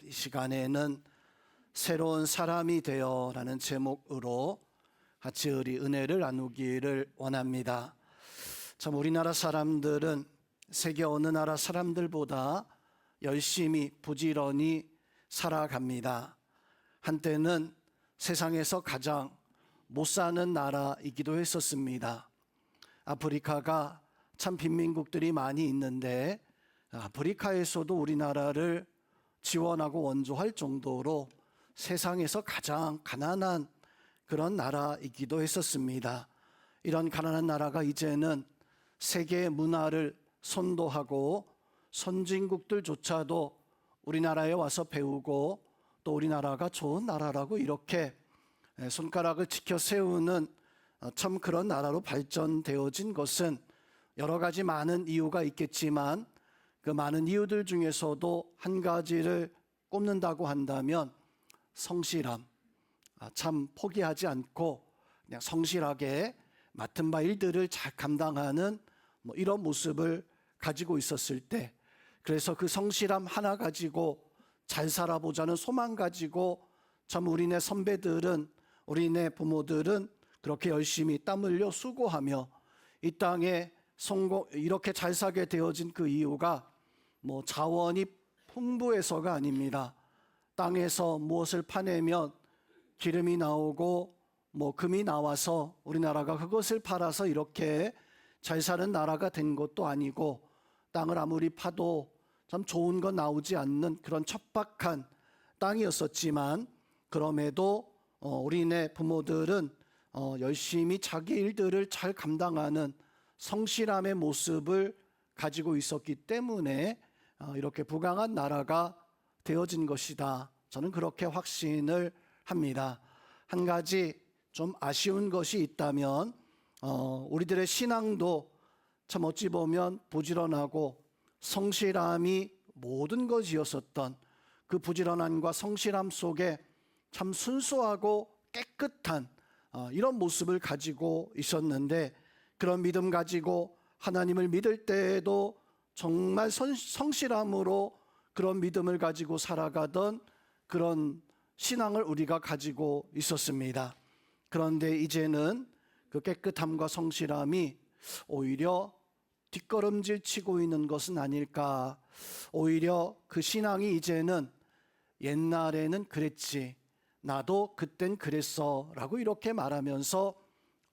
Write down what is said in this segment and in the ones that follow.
이 시간에는 새로운 사람이 되어라는 제목으로 같이 우리 은혜를 나누기를 원합니다. 참 우리나라 사람들은 세계 어느 나라 사람들보다 열심히 부지런히 살아갑니다. 한때는 세상에서 가장 못 사는 나라이기도 했었습니다. 아프리카가 참 빈민국들이 많이 있는데 아프리카에서도 우리나라를 지원하고 원조할 정도로 세상에서 가장 가난한 그런 나라이기도 했었습니다. 이런 가난한 나라가 이제는 세계 문화를 선도하고 선진국들조차도 우리나라에 와서 배우고 또 우리나라가 좋은 나라라고 이렇게 손가락을 치켜 세우는 참 그런 나라로 발전되어진 것은 여러 가지 많은 이유가 있겠지만 그 많은 이유들 중에서도 한 가지를 꼽는다고 한다면 성실함, 참 포기하지 않고 그냥 성실하게 맡은 바 일들을 잘 감당하는 이런 모습을 가지고 있었을 때, 그래서 그 성실함 하나 가지고 잘 살아보자는 소망 가지고 참 우리네 선배들은, 우리네 부모들은 그렇게 열심히 땀 흘려 수고하며 이 땅에 이렇게 잘 살게 되어진 그 이유가 자원이 풍부해서가 아닙니다. 땅에서 무엇을 파내면 기름이 나오고 금이 나와서 우리나라가 그것을 팔아서 이렇게 잘 사는 나라가 된 것도 아니고, 땅을 아무리 파도 참 좋은 건 나오지 않는 그런 척박한 땅이었었지만, 그럼에도 우리네 부모들은 열심히 자기 일들을 잘 감당하는 성실함의 모습을 가지고 있었기 때문에 이렇게 부강한 나라가 되어진 것이다. 저는 그렇게 확신을 합니다. 한 가지 좀 아쉬운 것이 있다면 우리들의 신앙도 참 어찌 보면 부지런하고 성실함이 모든 것이었었던 그 부지런함과 성실함 속에 참 순수하고 깨끗한 이런 모습을 가지고 있었는데, 그런 믿음 가지고 하나님을 믿을 때에도 정말 성실함으로 그런 믿음을 가지고 살아가던 그런 신앙을 우리가 가지고 있었습니다. 그런데 이제는 그 깨끗함과 성실함이 오히려 뒷걸음질 치고 있는 것은 아닐까. 오히려 그 신앙이 이제는 옛날에는 그랬지, 나도 그땐 그랬어 라고 이렇게 말하면서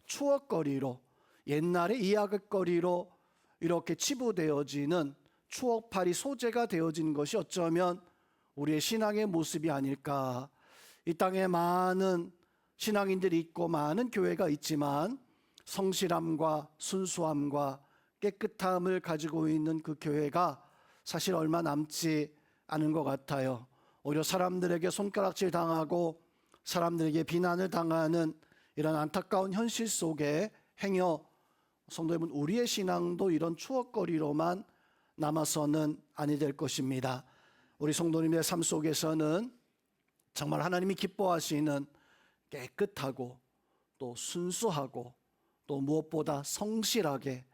추억거리로, 옛날의 이야기거리로 이렇게 치부되어지는 추억팔이 소재가 되어진 것이 어쩌면 우리의 신앙의 모습이 아닐까. 이 땅에 많은 신앙인들이 있고 많은 교회가 있지만 성실함과 순수함과 깨끗함을 가지고 있는 그 교회가 사실 얼마 남지 않은 것 같아요. 오히려 사람들에게 손가락질 당하고 사람들에게 비난을 당하는 이런 안타까운 현실 속에 행여 성도 여러분, 우리의 신앙도 이런 추억거리로만 남아서는 아니 될 것입니다. 우리 성도님의 삶 속에서는 정말 하나님이 기뻐하시는 깨끗하고 또 순수하고 또 무엇보다 성실하게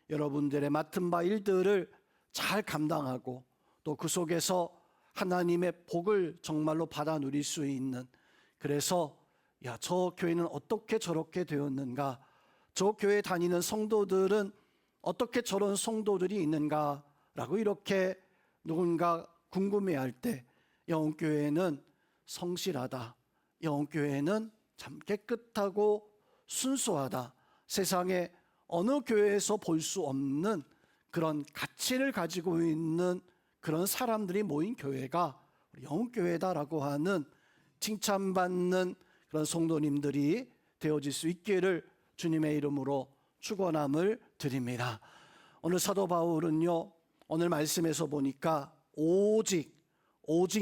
여러분들의 맡은 바 일들을 잘 감당하고 또 그 속에서 하나님의 복을 정말로 받아 누릴 수 있는, 그래서 저 교회는 어떻게 저렇게 되었는가, 저 교회 다니는 성도들은 어떻게 저런 성도들이 있는가라고 이렇게 누군가 궁금해할 때 영혼교회는 성실하다, 영혼교회는 참 깨끗하고 순수하다, 세상에 어느 교회에서 볼 수 없는 그런 가치를 가지고 있는 그런 사람들이 모인 교회가 영혼교회다라고 하는 칭찬받는 그런 성도님들이 되어질 수 있기를 주님의 이름으로 축원함을 드립니다. 오늘 사도 바울은요, 오늘 말씀에서 보니까 오직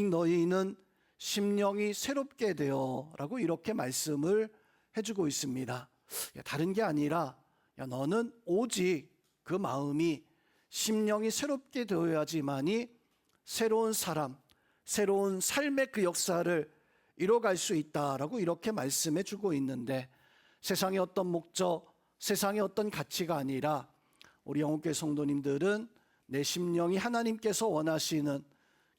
너희는 심령이 새롭게 되어 라고 이렇게 말씀을 해주고 있습니다. 다른 게 아니라 너는 오직 그 마음이 심령이 새롭게 되어야지만이 새로운 사람, 새로운 삶의 그 역사를 이뤄갈 수 있다라고 이렇게 말씀해 주고 있는데, 세상의 어떤 목적, 세상의 어떤 가치가 아니라 우리 영혼교회 성도님들은 내 심령이 하나님께서 원하시는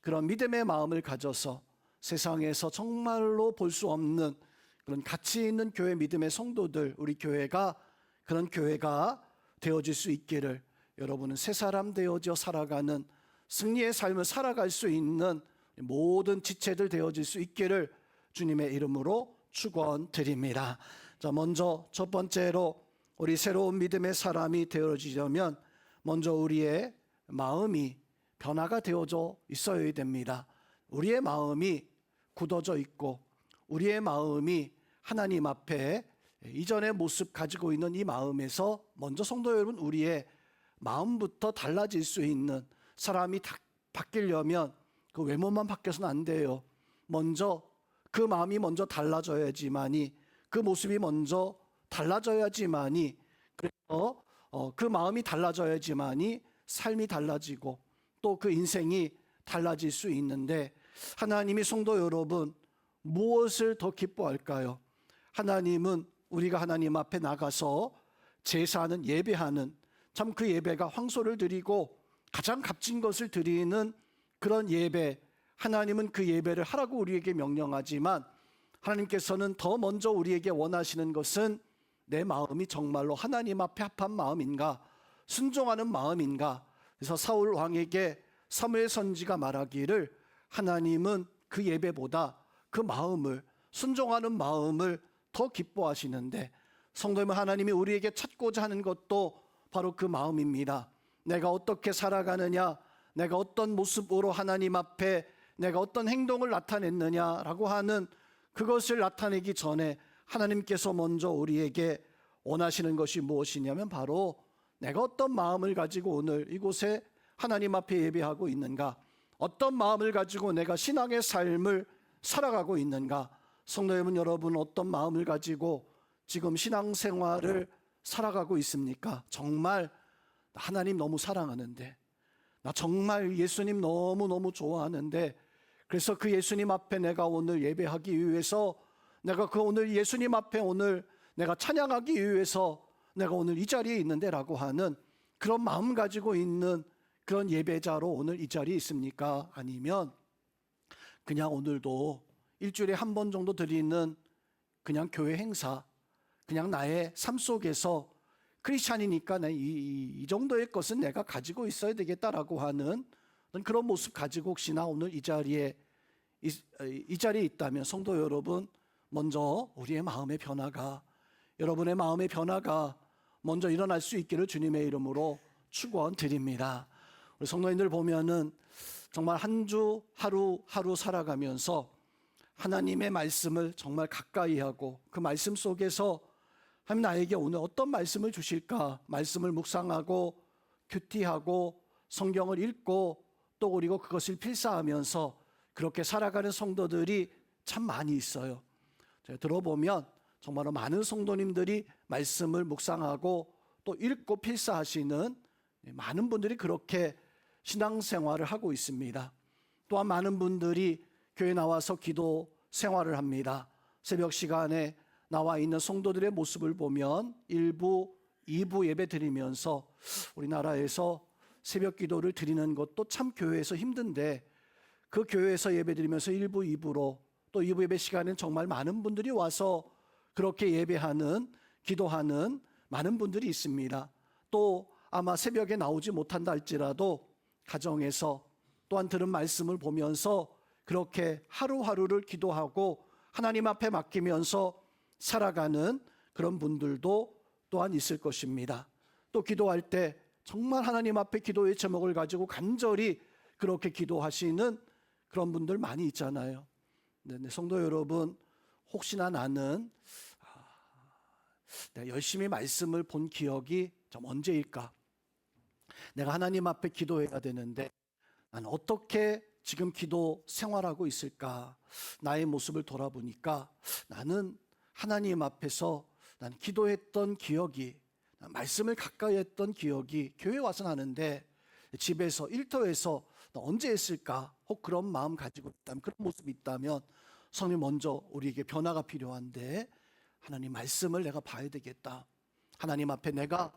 그런 믿음의 마음을 가져서 세상에서 정말로 볼 수 없는 그런 가치 있는 교회 믿음의 성도들, 우리 교회가 그런 교회가 되어질 수 있기를, 여러분은 새 사람 되어져 살아가는 승리의 삶을 살아갈 수 있는 모든 지체들 되어질 수 있기를 주님의 이름으로 축원드립니다. 자, 먼저 첫 번째로 우리 새로운 믿음의 사람이 되어지려면 먼저 우리의 마음이 변화가 되어져 있어야 됩니다. 우리의 마음이 굳어져 있고 우리의 마음이 하나님 앞에 이전의 모습 가지고 있는 이 마음에서 먼저 성도 여러분, 우리의 마음부터 달라질 수 있는, 사람이 바뀌려면 그 외모만 바뀌어서는 안 돼요. 먼저 그 마음이 먼저 달라져야지만이, 그 모습이 먼저 달라져야지만이, 그래서 그 마음이 달라져야지만이 삶이 달라지고 또 그 인생이 달라질 수 있는데, 하나님이 성도 여러분 무엇을 더 기뻐할까요? 하나님은 우리가 하나님 앞에 나가서 제사하는, 예배하는, 참 그 예배가 황소를 드리고 가장 값진 것을 드리는 그런 예배, 하나님은 그 예배를 하라고 우리에게 명령하지만 하나님께서는 더 먼저 우리에게 원하시는 것은 내 마음이 정말로 하나님 앞에 합한 마음인가, 순종하는 마음인가. 그래서 사울 왕에게 사무엘 선지가 말하기를 하나님은 그 예배보다 그 마음을, 순종하는 마음을 더 기뻐하시는데, 성도님은 하나님이 우리에게 찾고자 하는 것도 바로 그 마음입니다. 내가 어떻게 살아가느냐, 내가 어떤 모습으로 하나님 앞에 내가 어떤 행동을 나타냈느냐라고 하는 그것을 나타내기 전에 하나님께서 먼저 우리에게 원하시는 것이 무엇이냐면 바로 내가 어떤 마음을 가지고 오늘 이곳에 하나님 앞에 예배하고 있는가, 어떤 마음을 가지고 내가 신앙의 삶을 살아가고 있는가. 성도 여러분, 어떤 마음을 가지고 지금 신앙생활을 살아가고 있습니까? 정말 하나님 너무 사랑하는데, 나 정말 예수님 너무너무 좋아하는데, 그래서 그 예수님 앞에 내가 오늘 예배하기 위해서, 내가 그 오늘 예수님 앞에 오늘 내가 찬양하기 위해서 내가 오늘 이 자리에 있는데 라고 하는 그런 마음 가지고 있는 그런 예배자로 오늘 이 자리에 있습니까? 아니면 그냥 오늘도 일주일에 한 번 정도 드리는 그냥 교회 행사, 그냥 나의 삶 속에서 크리스찬이니까 이 정도의 것은 내가 가지고 있어야 되겠다라고 하는 그런 모습 가지고 혹시나 오늘 이 자리에 있다면 성도 여러분, 먼저 우리의 마음의 변화가, 여러분의 마음의 변화가 먼저 일어날 수 있기를 주님의 이름으로 축원드립니다. 우리 성도님들 보면은 정말 한 주 하루 살아가면서 하나님의 말씀을 정말 가까이 하고 그 말씀 속에서 하나님 나에게 오늘 어떤 말씀을 주실까, 말씀을 묵상하고 큐티하고 성경을 읽고 또 그리고 그것을 필사하면서 그렇게 살아가는 성도들이 참 많이 있어요. 제가 들어보면 정말로 많은 성도님들이 말씀을 묵상하고 또 읽고 필사하시는 많은 분들이 그렇게 신앙생활을 하고 있습니다. 또한 많은 분들이 교회 나와서 기도 생활을 합니다. 새벽 시간에 나와 있는 성도들의 모습을 보면 1부, 2부 예배 드리면서 우리나라에서 새벽 기도를 드리는 것도 참 교회에서 힘든데, 그 교회에서 예배 드리면서 1부, 2부로 또 2부 예배 시간에는 정말 많은 분들이 와서 그렇게 예배하는, 기도하는 많은 분들이 있습니다. 또 아마 새벽에 나오지 못한다 할지라도 가정에서 또한 들은 말씀을 보면서 그렇게 하루하루를 기도하고 하나님 앞에 맡기면서 살아가는 그런 분들도 또한 있을 것입니다. 또 기도할 때 정말 하나님 앞에 기도의 제목을 가지고 간절히 그렇게 기도하시는 그런 분들 많이 있잖아요. 네, 성도 여러분, 혹시나 나는 내가 열심히 말씀을 본 기억이 좀 언제일까? 내가 하나님 앞에 기도해야 되는데 나는 어떻게 지금 기도 생활하고 있을까? 나의 모습을 돌아보니까 나는 하나님 앞에서 나는 기도했던 기억이, 말씀을 가까이 했던 기억이 교회 와서 나는데 집에서, 일터에서 언제 했을까? 혹 그런 마음 가지고 있다면, 그런 모습이 있다면 성령 먼저 우리에게 변화가 필요한데, 하나님 말씀을 내가 봐야 되겠다. 하나님 앞에 내가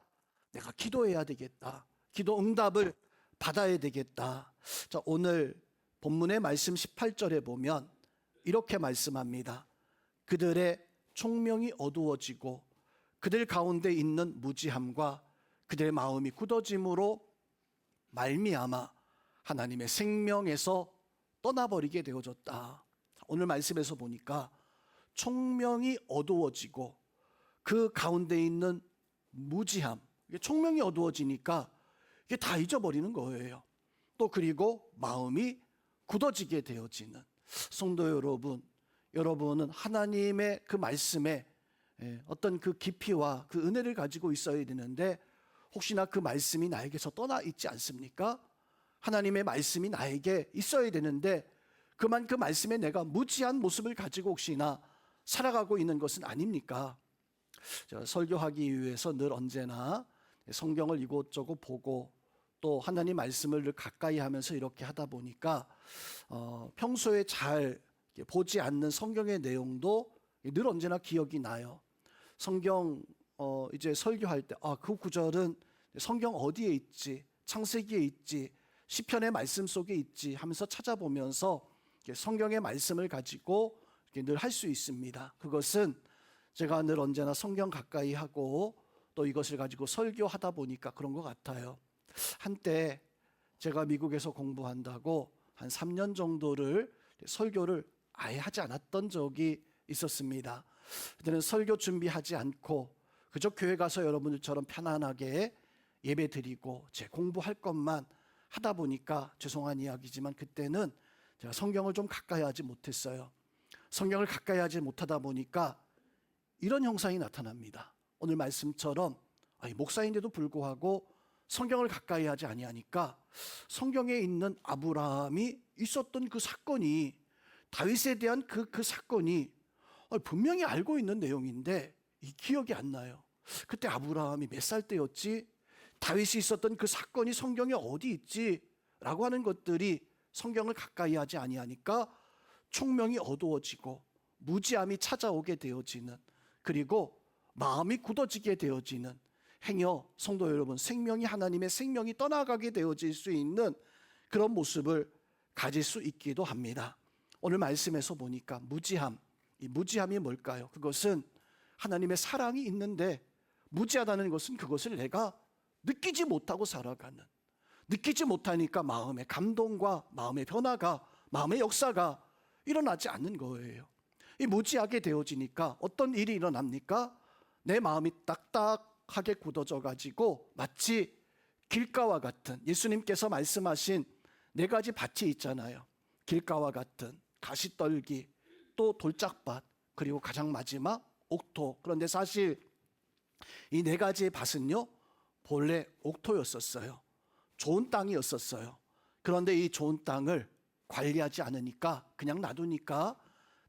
기도해야 되겠다. 기도 응답을 받아야 되겠다. 자, 오늘 본문의 말씀 18절에 보면 이렇게 말씀합니다. 그들의 총명이 어두워지고 그들 가운데 있는 무지함과 그들의 마음이 굳어짐으로 말미암아 하나님의 생명에서 떠나버리게 되어졌다. 오늘 말씀에서 보니까 총명이 어두워지고 그 가운데 있는 무지함, 총명이 어두워지니까 이게 다 잊어버리는 거예요. 또 그리고 마음이 굳어지게 되어지는. 성도 여러분, 여러분은 하나님의 그 말씀에 어떤 그 깊이와 그 은혜를 가지고 있어야 되는데 혹시나 그 말씀이 나에게서 떠나 있지 않습니까? 하나님의 말씀이 나에게 있어야 되는데 그만 그 말씀에 내가 무지한 모습을 가지고 혹시나 살아가고 있는 것은 아닙니까? 설교하기 위해서 늘 언제나 성경을 이곳저곳 보고 또 하나님 말씀을 늘 가까이 하면서 이렇게 하다 보니까 평소에 잘 보지 않는 성경의 내용도 늘 언제나 기억이 나요. 성경 이제 설교할 때 그 구절은 성경 어디에 있지? 창세기에 있지? 시편의 말씀 속에 있지? 하면서 찾아보면서 성경의 말씀을 가지고 늘 할 수 있습니다. 그것은 제가 늘 언제나 성경 가까이 하고 또 이것을 가지고 설교하다 보니까 그런 것 같아요. 한때 제가 미국에서 공부한다고 한 3년 정도를 설교를 아예 하지 않았던 적이 있었습니다. 그때는 설교 준비하지 않고 그저 교회 가서 여러분들처럼 편안하게 예배 드리고 제 공부할 것만 하다 보니까 죄송한 이야기지만 그때는 제가 성경을 좀 가까이 하지 못했어요. 성경을 가까이 하지 못하다 보니까 이런 형상이 나타납니다. 오늘 말씀처럼 목사인데도 불구하고 성경을 가까이 하지 아니하니까 성경에 있는 아브라함이 있었던 그 사건이 다윗에 대한 그 사건이 분명히 알고 있는 내용인데 이 기억이 안 나요. 그때 아브라함이 몇 살 때였지? 다윗이 있었던 그 사건이 성경에 어디 있지? 라고 하는 것들이 성경을 가까이 하지 아니하니까 총명이 어두워지고 무지함이 찾아오게 되어지는, 그리고 마음이 굳어지게 되어지는, 행여 성도 여러분 생명이 하나님의 생명이 떠나가게 되어질 수 있는 그런 모습을 가질 수 있기도 합니다. 오늘 말씀에서 보니까 무지함, 이 무지함이 뭘까요? 그것은 하나님의 사랑이 있는데 무지하다는 것은 그것을 내가 느끼지 못하고 살아가는, 느끼지 못하니까 마음의 감동과 마음의 변화가, 마음의 역사가 일어나지 않는 거예요. 이 무지하게 되어지니까 어떤 일이 일어납니까? 내 마음이 딱딱하게 굳어져 가지고 마치 길가와 같은, 예수님께서 말씀하신 4가지 밭이 있잖아요. 길가와 같은, 가시떨기, 또 돌짝밭, 그리고 가장 마지막 옥토. 그런데 사실 이 4가지의 밭은요 본래 옥토였었어요. 좋은 땅이었었어요. 그런데 이 좋은 땅을 관리하지 않으니까, 그냥 놔두니까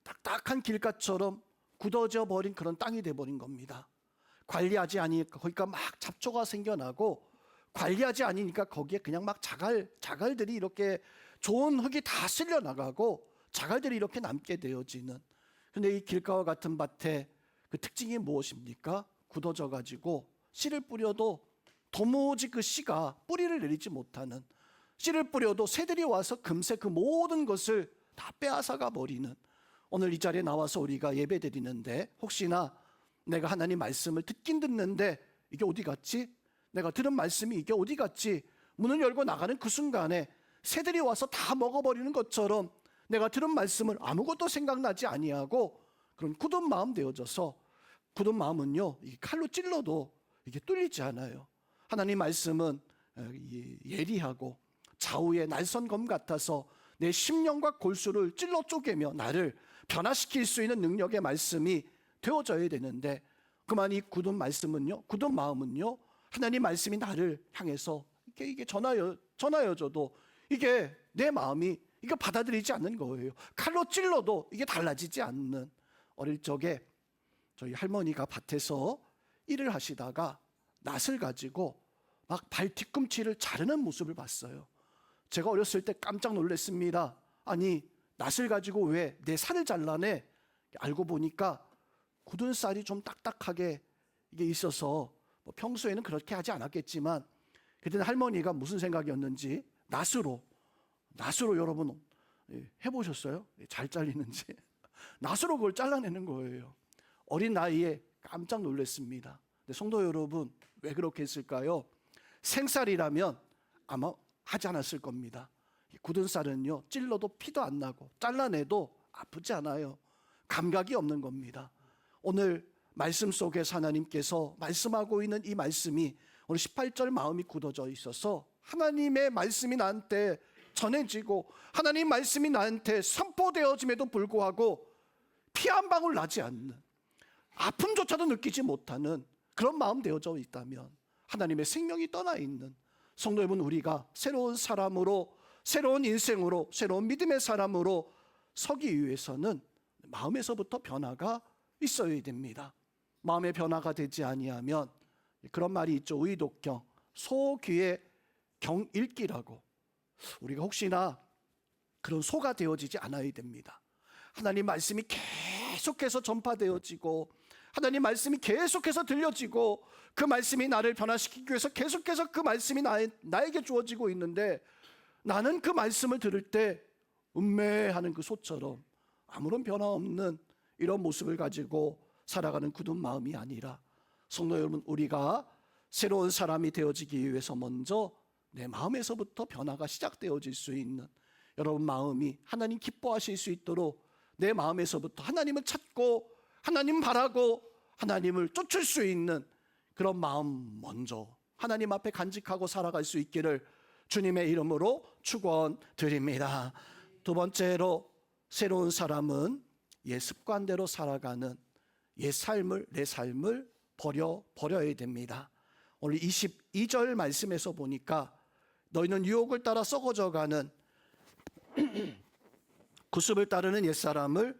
딱딱한 길가처럼 굳어져 버린 그런 땅이 돼버린 겁니다. 관리하지 않으니까 거기가 막 잡초가 생겨나고, 관리하지 않으니까 거기에 그냥 막 자갈들이 이렇게, 좋은 흙이 다 쓸려 나가고 자갈들이 이렇게 남게 되어지는. 근데 이 길가와 같은 밭의 그 특징이 무엇입니까? 굳어져 가지고 씨를 뿌려도 도무지 그 씨가 뿌리를 내리지 못하는, 씨를 뿌려도 새들이 와서 금세 그 모든 것을 다 빼앗아가 버리는. 오늘 이 자리에 나와서 우리가 예배 드리는데 혹시나 내가 하나님 말씀을 듣긴 듣는데 이게 어디 갔지? 내가 들은 말씀이 이게 어디 갔지? 문을 열고 나가는 그 순간에 새들이 와서 다 먹어버리는 것처럼 내가 들은 말씀을 아무것도 생각나지 아니하고 그런 굳은 마음 되어져서, 굳은 마음은요 이 칼로 찔러도 이게 뚫리지 않아요. 하나님 말씀은 예리하고 좌우의 날선검 같아서 내 심령과 골수를 찔러 쪼개며 나를 변화시킬 수 있는 능력의 말씀이 되어져야 되는데, 그만 이 굳은 말씀은요, 굳은 마음은요, 하나님 말씀이 나를 향해서 이게 전하여져도 이게 내 마음이 이거 받아들이지 않는 거예요. 칼로 찔러도 이게 달라지지 않는. 어릴 적에 저희 할머니가 밭에서 일을 하시다가 낫을 가지고 막 발 뒤꿈치를 자르는 모습을 봤어요. 제가 어렸을 때 깜짝 놀랐습니다. 아니, 낫을 가지고 왜 내 살을 잘라내? 알고 보니까 굳은 쌀이 좀 딱딱하게 이게 있어서 뭐 평소에는 그렇게 하지 않았겠지만 그때는 할머니가 무슨 생각이었는지 낫으로 여러분 해보셨어요? 잘 잘리는지. 낫으로 그걸 잘라내는 거예요. 어린 나이에 깜짝 놀랐습니다. 근데 성도 여러분, 왜 그렇게 했을까요? 생쌀이라면 아마 하지 않았을 겁니다. 굳은 쌀은요, 찔러도 피도 안 나고 잘라내도 아프지 않아요. 감각이 없는 겁니다. 오늘 말씀 속에서 하나님께서 말씀하고 있는 이 말씀이 오늘 18절 마음이 굳어져 있어서 하나님의 말씀이 나한테 전해지고 하나님 말씀이 나한테 선포되어짐에도 불구하고 피 한 방울 나지 않는, 아픔조차도 느끼지 못하는 그런 마음 되어져 있다면 하나님의 생명이 떠나 있는 성도 여러분, 우리가 새로운 사람으로, 새로운 인생으로, 새로운 믿음의 사람으로 서기 위해서는 마음에서부터 변화가 있어야 됩니다. 마음의 변화가 되지 아니하면, 그런 말이 있죠. 의독경, 소귀의 경읽기라고. 우리가 혹시나 그런 소가 되어지지 않아야 됩니다. 하나님 말씀이 계속해서 전파되어지고 하나님 말씀이 계속해서 들려지고 그 말씀이 나를 변화시키기 위해서 계속해서 그 말씀이 나에게 주어지고 있는데, 나는 그 말씀을 들을 때 음매하는 그 소처럼 아무런 변화 없는 이런 모습을 가지고 살아가는 굳은 마음이 아니라, 성도 여러분, 우리가 새로운 사람이 되어지기 위해서 먼저 내 마음에서부터 변화가 시작되어질 수 있는, 여러분 마음이 하나님 기뻐하실 수 있도록 내 마음에서부터 하나님을 찾고 하나님 바라고 하나님을 쫓을 수 있는 그런 마음 먼저 하나님 앞에 간직하고 살아갈 수 있기를 주님의 이름으로 축원드립니다. 두 번째로, 새로운 사람은 옛 습관대로 살아가는 옛 삶을, 내 삶을 버려야 됩니다. 오늘 22절 말씀에서 보니까 너희는 유혹을 따라 썩어져가는 구습을 따르는 옛사람을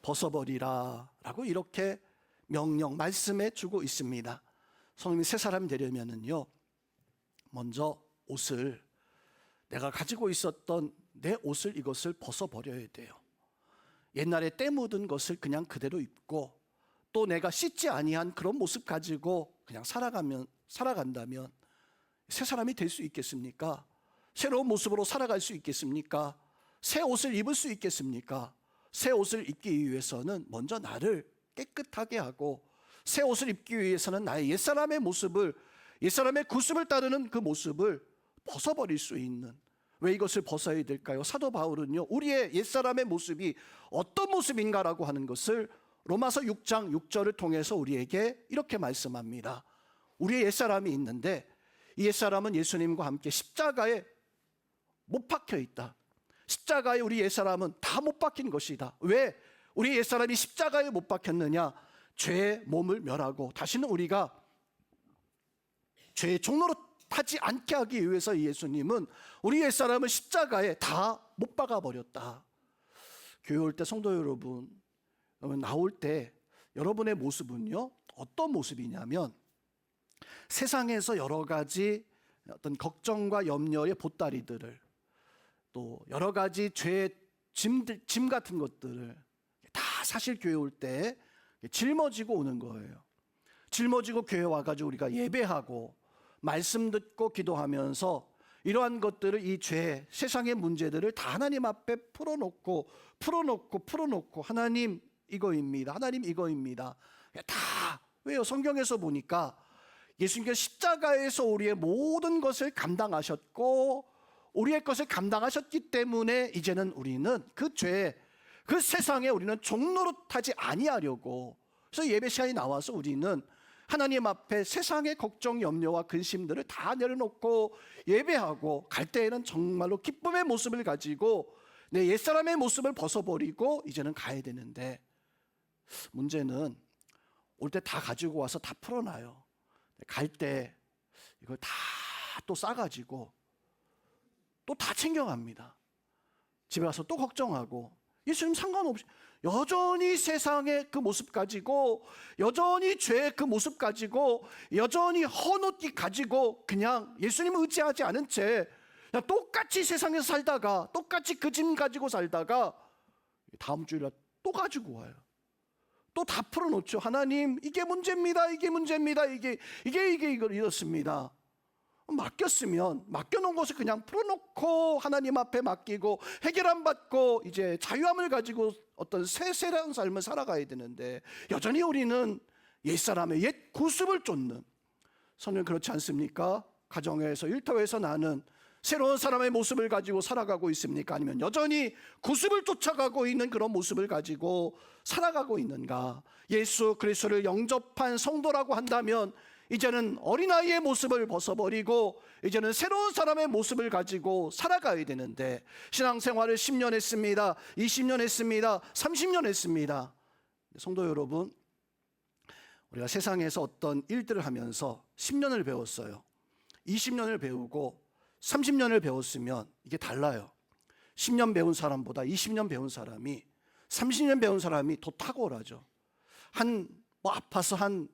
벗어버리라 라고 이렇게 명령, 말씀해 주고 있습니다. 성령이 새 사람이 되려면은요, 먼저 옷을, 내가 가지고 있었던 내 옷을, 이것을 벗어버려야 돼요. 옛날에 때 묻은 것을 그냥 그대로 입고 또 내가 씻지 아니한 그런 모습 가지고 그냥 살아간다면 새 사람이 될 수 있겠습니까? 새로운 모습으로 살아갈 수 있겠습니까? 새 옷을 입을 수 있겠습니까? 새 옷을 입기 위해서는 먼저 나를 깨끗하게 하고, 새 옷을 입기 위해서는 나의 옛사람의 모습을, 옛사람의 구습을 따르는 그 모습을 벗어버릴 수 있는, 왜 이것을 벗어야 될까요? 사도 바울은요, 우리의 옛사람의 모습이 어떤 모습인가라고 하는 것을 로마서 6장 6절을 통해서 우리에게 이렇게 말씀합니다. 우리의 옛사람이 있는데 이 옛사람은 예수님과 함께 십자가에 못 박혀 있다. 십자가에 우리 옛사람은 다 못 박힌 것이다. 왜 우리 옛사람이 십자가에 못 박혔느냐? 죄의 몸을 멸하고 다시는 우리가 죄의 종로로 타지 않게 하기 위해서 예수님은 우리 옛사람을 십자가에 다 못 박아버렸다. 교회 올 때 성도 여러분, 나올 때 여러분의 모습은요, 어떤 모습이냐면 세상에서 여러 가지 어떤 걱정과 염려의 보따리들을, 또 여러 가지 죄의 짐 같은 것들을 다 사실 교회 올 때 짊어지고 오는 거예요. 짊어지고 교회 와가지고 우리가 예배하고 말씀 듣고 기도하면서 이러한 것들을, 이 죄, 세상의 문제들을 다 하나님 앞에 풀어놓고 하나님 이거입니다, 하나님 이거입니다. 다, 왜요? 성경에서 보니까 예수님께서 십자가에서 우리의 모든 것을 감당하셨고 우리의 것을 감당하셨기 때문에 이제는 우리는 그 죄, 그 세상에 우리는 종노릇하지 아니하려고, 그래서 예배 시간이 나와서 우리는 하나님 앞에 세상의 걱정, 염려와 근심들을 다 내려놓고 예배하고 갈 때에는 정말로 기쁨의 모습을 가지고 내 옛사람의 모습을 벗어버리고 이제는 가야 되는데, 문제는 올 때 다 가지고 와서 다 풀어놔요. 갈 때 이걸 다 또 싸가지고 또 다 챙겨갑니다. 집에 가서 또 걱정하고, 예수님 상관없이 여전히 세상의 그 모습 가지고, 여전히 죄의 그 모습 가지고, 여전히 헌옷 가지고 그냥 예수님을 의지하지 않은 채 그냥 똑같이 세상에서 살다가, 똑같이 그 짐 가지고 살다가 다음 주일날 또 가지고 와요. 또 다 풀어놓죠. 하나님, 이게 문제입니다, 이게 문제입니다, 이게 이렇습니다. 맡겼으면 맡겨놓은 것을 그냥 풀어놓고 하나님 앞에 맡기고 해결 안 받고 이제 자유함을 가지고 어떤 새로운 삶을 살아가야 되는데, 여전히 우리는 옛사람의 옛 구습을 쫓는, 성령 그렇지 않습니까? 가정에서 일터에서 나는 새로운 사람의 모습을 가지고 살아가고 있습니까? 아니면 여전히 구습을 쫓아가고 있는 그런 모습을 가지고 살아가고 있는가? 예수 그리스도를 영접한 성도라고 한다면 이제는 어린아이의 모습을 벗어버리고 이제는 새로운 사람의 모습을 가지고 살아가야 되는데, 신앙생활을 10년 했습니다, 20년 했습니다, 30년 했습니다. 성도 여러분, 우리가 세상에서 어떤 일들을 하면서 10년을 배웠어요. 20년을 배우고 30년을 배웠으면 이게 달라요. 10년 배운 사람보다 20년 배운 사람이, 30년 배운 사람이 더 탁월하죠. 아파서 한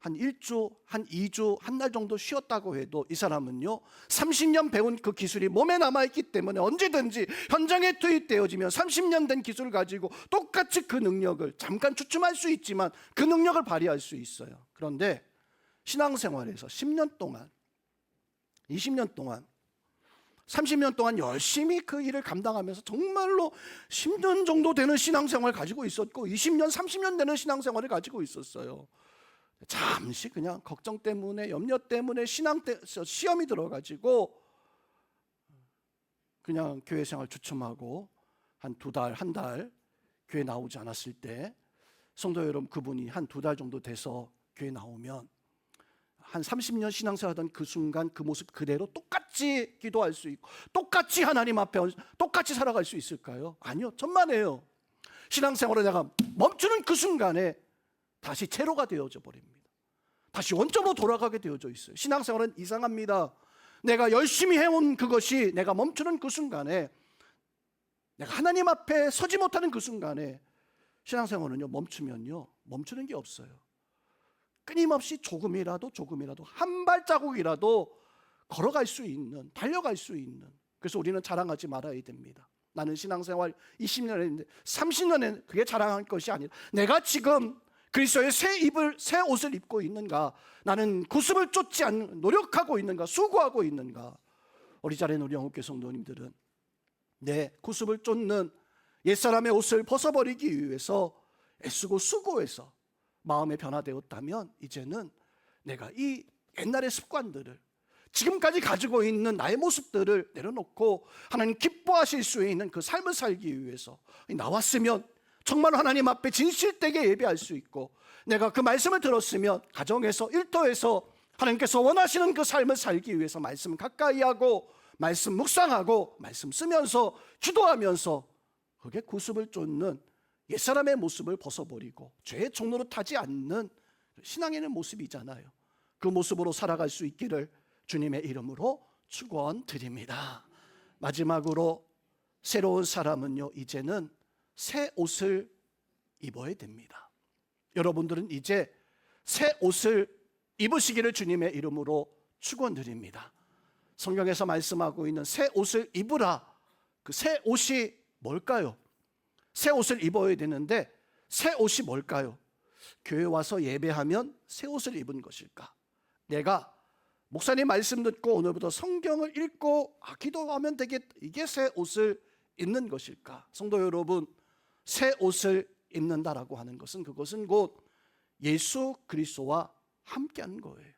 1주, 한 2주, 한 달 정도 쉬었다고 해도 이 사람은요 30년 배운 그 기술이 몸에 남아있기 때문에 언제든지 현장에 투입되어지면 30년 된 기술을 가지고 똑같이 그 능력을, 잠깐 주춤할 수 있지만 그 능력을 발휘할 수 있어요. 그런데 신앙생활에서 10년 동안, 20년 동안, 30년 동안 열심히 그 일을 감당하면서 정말로 10년 정도 되는 신앙생활을 가지고 있었고 20년, 30년 되는 신앙생활을 가지고 있었어요. 잠시 그냥 걱정 때문에, 염려 때문에 시험이 들어가지고 그냥 교회 생활 주춤하고 한 2달, 한 달 교회 나오지 않았을 때, 성도 여러분, 그분이 한 2달 정도 돼서 교회 나오면 한 30년 신앙생활 하던 그 순간 그 모습 그대로 똑같이 기도할 수 있고 똑같이 하나님 앞에 똑같이 살아갈 수 있을까요? 아니요, 천만에요. 신앙생활을 내가 멈추는 그 순간에 다시 제로가 되어져 버립니다. 다시 원점으로 돌아가게 되어져 있어요. 신앙생활은 이상합니다. 내가 열심히 해온 그것이 내가 멈추는 그 순간에, 내가 하나님 앞에 서지 못하는 그 순간에, 신앙생활은요 멈추면요 멈추는 게 없어요. 끊임없이 조금이라도 한 발자국이라도 걸어갈 수 있는, 달려갈 수 있는. 그래서 우리는 자랑하지 말아야 됩니다. 나는 신앙생활 20년 했는데 30년에 그게 자랑할 것이 아니라, 내가 지금 그리스도의 새 옷을 입고 있는가, 나는 구습을 쫓지 않는, 노력하고 있는가, 수고하고 있는가. 어리자른 우리 영국교 성도님들은 내 구습을 쫓는 옛사람의 옷을 벗어버리기 위해서 애쓰고 수고해서 마음에 변화되었다면, 이제는 내가 이 옛날의 습관들을, 지금까지 가지고 있는 나의 모습들을 내려놓고 하나님 기뻐하실 수 있는 그 삶을 살기 위해서 나왔으면 정말 하나님 앞에 진실되게 예배할 수 있고, 내가 그 말씀을 들었으면 가정에서, 일터에서 하나님께서 원하시는 그 삶을 살기 위해서 말씀 가까이 하고, 말씀 묵상하고, 말씀 쓰면서, 기도하면서, 그게 구습을 쫓는 옛사람의 모습을 벗어버리고 죄의 종로로 타지 않는 신앙인의 모습이잖아요. 그 모습으로 살아갈 수 있기를 주님의 이름으로 축원드립니다. 마지막으로, 새로운 사람은요 이제는 새 옷을 입어야 됩니다. 여러분들은 이제 새 옷을 입으시기를 주님의 이름으로 축원드립니다. 성경에서 말씀하고 있는 새 옷을 입으라, 그 새 옷이 뭘까요? 새 옷을 입어야 되는데 새 옷이 뭘까요? 교회 와서 예배하면 새 옷을 입은 것일까? 내가 목사님 말씀 듣고 오늘부터 성경을 읽고 기도하면 되겠다, 이게 새 옷을 입는 것일까? 성도 여러분, 새 옷을 입는다라고 하는 것은, 그것은 곧 예수 그리스도와 함께한 거예요.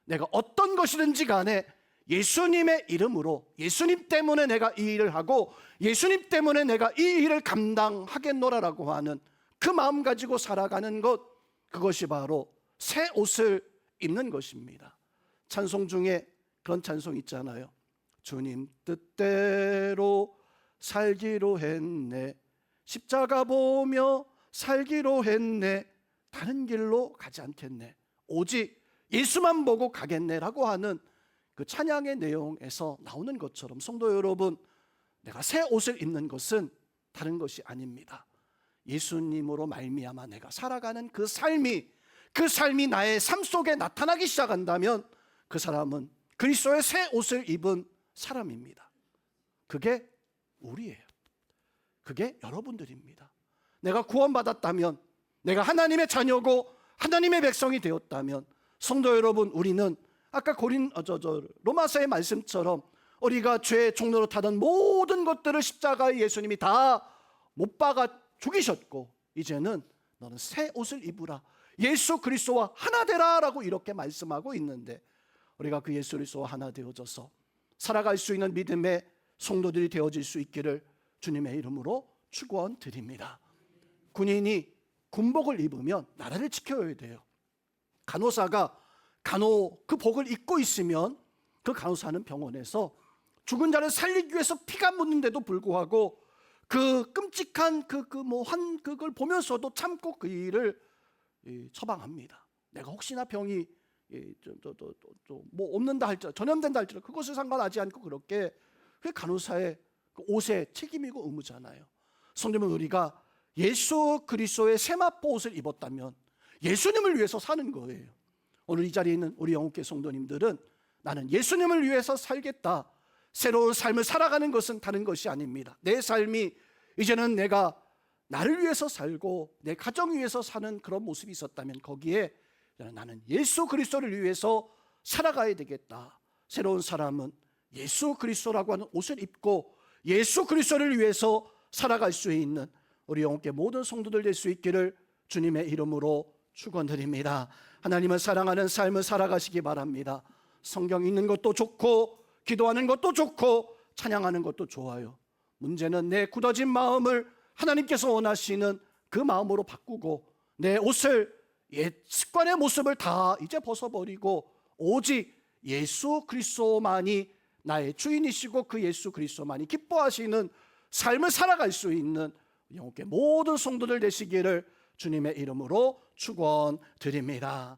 내가 어떤 것이든지 간에 예수님의 이름으로, 예수님 때문에 내가 이 일을 하고 예수님 때문에 내가 이 일을 감당하겠노라라고 하는 그 마음 가지고 살아가는 것, 그것이 바로 새 옷을 입는 것입니다. 찬송 중에 그런 찬송 있잖아요. 주님 뜻대로 살기로 했네, 십자가 보며 살기로 했네, 다른 길로 가지 않겠네, 오직 예수만 보고 가겠네라고 하는 그 찬양의 내용에서 나오는 것처럼, 성도 여러분, 내가 새 옷을 입는 것은 다른 것이 아닙니다. 예수님으로 말미암아 내가 살아가는 그 삶이 나의 삶 속에 나타나기 시작한다면 그 사람은 그리스도의 새 옷을 입은 사람입니다. 그게 우리예요. 그게 여러분들입니다. 내가 구원받았다면, 내가 하나님의 자녀고 하나님의 백성이 되었다면, 성도 여러분, 우리는 아까 로마서의 말씀처럼 우리가 죄의 종로로 타던 모든 것들을 십자가에 예수님이 다 못 박아 죽이셨고, 이제는 너는 새 옷을 입으라, 예수 그리스도와 하나 되라 라고 이렇게 말씀하고 있는데, 우리가 그 예수 그리스도와 하나 되어져서 살아갈 수 있는 믿음의 성도들이 되어질 수 있기를 주님의 이름으로 축원드립니다. 군인이 군복을 입으면 나라를 지켜야 돼요. 간호사가 그 복을 입고 있으면 그 간호사는 병원에서 죽은 자를 살리기 위해서 피가 묻는데도 불구하고 그 끔찍한 그걸 보면서도 참고 그 일을 처방합니다. 내가 혹시나 병이 뭐 없는다 할지라도, 전염된다 할지라도 그것을 상관하지 않고 그렇게, 그게 간호사의 그 옷의 책임이고 의무잖아요. 성도님은 우리가 예수 그리스도의 세마포 옷을 입었다면 예수님을 위해서 사는 거예요. 오늘 이 자리에 있는 우리 영국계 성도님들은 나는 예수님을 위해서 살겠다, 새로운 삶을 살아가는 것은 다른 것이 아닙니다. 내 삶이 이제는 내가 나를 위해서 살고 내 가정 위해서 사는 그런 모습이 있었다면 거기에 나는 예수 그리스도를 위해서 살아가야 되겠다. 새로운 사람은 예수 그리스도라고 하는 옷을 입고 예수 그리스도를 위해서 살아갈 수 있는 우리 영국계 모든 성도들 될 수 있기를 주님의 이름으로 축원드립니다. 하나님을 사랑하는 삶을 살아가시기 바랍니다. 성경 읽는 것도 좋고 기도하는 것도 좋고 찬양하는 것도 좋아요. 문제는 내 굳어진 마음을 하나님께서 원하시는 그 마음으로 바꾸고 내 옷을, 옛 습관의 모습을 다 이제 벗어버리고 오직 예수 그리스도만이 나의 주인이시고 그 예수 그리스도만이 기뻐하시는 삶을 살아갈 수 있는 영국의 모든 성도들 되시기를 주님의 이름으로 축원드립니다.